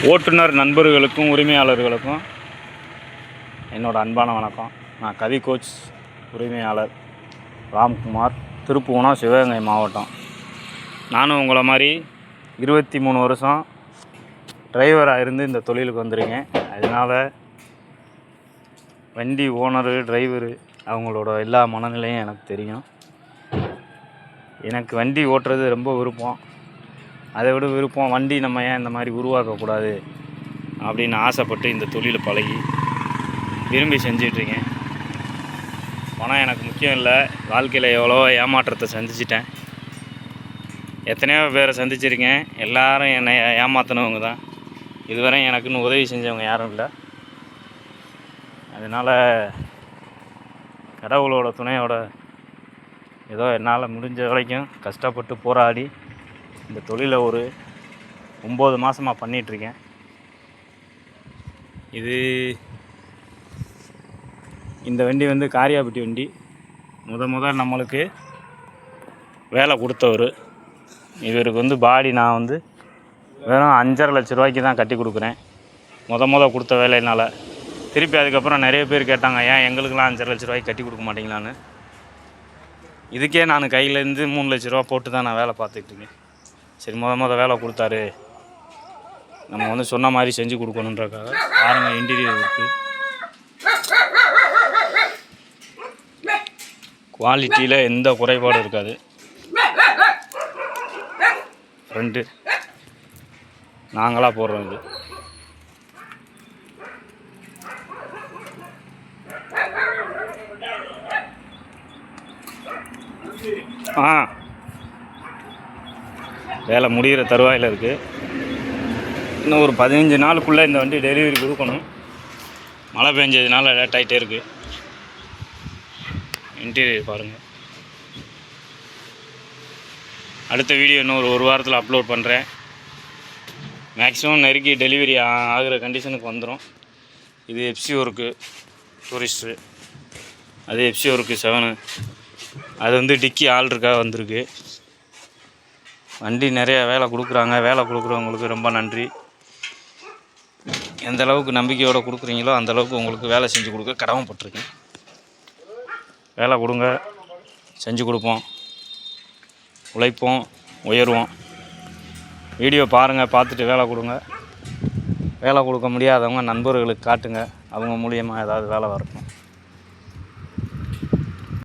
ஓட்டுநர் நண்பர்களுக்கும் உரிமையாளர்களுக்கும் என்னோடய அன்பான வணக்கம். நான் கவி கோச் உரிமையாளர் ராம்குமார், திருப்புவனம், சிவகங்கை மாவட்டம். நானும் உங்களை மாதிரி 23 வருஷம் டிரைவராக இருந்து இந்த தொழிலுக்கு வந்துருக்கேன். அதனால் வண்டி ஓனரு, டிரைவரு அவங்களோட எல்லா மனநிலையும் எனக்கு தெரியும். எனக்கு வண்டி ஓட்டுறது ரொம்ப விருப்பம். அதை விட விருப்பம் வண்டி நம்ம ஏன் இந்த மாதிரி உருவாக்கக்கூடாது அப்படின்னு ஆசைப்பட்டு இந்த தொழிலை பழகி விரும்பி செஞ்சிட்ருக்கேன். பணம் எனக்கு முக்கியம் இல்லை. வாழ்க்கையில் எவ்வளோ ஏமாற்றத்தை சந்திச்சிட்டேன், எத்தனையோ பேரை சந்திச்சிருக்கேன். எல்லோரும் என்னை ஏமாற்றினவங்க தான். இதுவரை எனக்குன்னு உதவி செஞ்சவங்க யாரும் இல்லை. அதனால் கடவுளோட துணையோட ஏதோ என்னால் முடிஞ்ச வரைக்கும் கஷ்டப்பட்டு போராடி இந்த தொழிலை ஒரு 9 மாதமாக பண்ணிகிட்ருக்கேன். இந்த வண்டி வந்து காரியாபட்டி வண்டி. முதல் நம்மளுக்கு வேலை கொடுத்தவர். இவருக்கு வந்து பாடி நான் வந்து வெறும் 5.5 லட்ச ரூபாய்க்கு தான் கட்டி கொடுக்குறேன். கொடுத்த வேலையினால் திருப்பி அதுக்கப்புறம் நிறைய பேர் கேட்டாங்க, ஏன் எங்களுக்கெல்லாம் 5.5 லட்ச ரூபாய்க்கு கட்டி கொடுக்க மாட்டீங்களான்னு. இதுக்கே நான் கையிலேருந்து 3 லட்ச ரூபா போட்டு தான் நான் வேலை பார்த்துட்ருக்கேன். சரி, வேலை கொடுத்தாரு, நம்ம வந்து சொன்ன மாதிரி செஞ்சு கொடுக்கணுன்றக்காக பாருங்கள். இன்டீரியர் இருக்குது, குவாலிட்டியில் எந்த குறைபாடும் இருக்காது. ஃப்ரெண்டு நாங்களாக போடுறோம். இது வேலை முடிகிற தருவாயில் இருக்குது. இன்னும் ஒரு 15 நாளுக்குள்ளே இந்த வண்டி டெலிவரி கொடுக்கணும். மழை பெஞ்சதுனால லேட் ஆகிட்டே இருக்குது. இன்டீரியர் பாருங்கள். அடுத்த வீடியோ இன்னும் ஒரு வாரத்தில் அப்லோட் பண்ணுறேன். மேக்ஸிமம் நெருக்கி டெலிவரி ஆகிற கண்டிஷனுக்கு வந்துடும். இது எஃப்சி ஒர்க்கு டூரிஸ்ட்டு, அது எஃப்சி ஒர்க்கு 7. அது வந்து டிக்கி ஆல்ட்ருக்காக வந்திருக்கு. வண்டி நிறையா வேலை கொடுக்குறாங்க. வேலை கொடுக்குறவங்களுக்கு ரொம்ப நன்றி. எந்த அளவுக்கு நம்பிக்கையோடு கொடுக்குறீங்களோ அந்தளவுக்கு உங்களுக்கு வேலை செஞ்சு கொடுக்க கடமைப்பட்டிருக்கேன். வேலை கொடுங்க, செஞ்சு கொடுப்போம், உழைப்போம், உயர்வோம். வீடியோ பாருங்கள், பார்த்துட்டு வேலை கொடுங்க. வேலை கொடுக்க முடியாதவங்க நண்பர்களுக்கு காட்டுங்க, அவங்க மூலியமாக ஏதாவது வேலை வரட்டும்.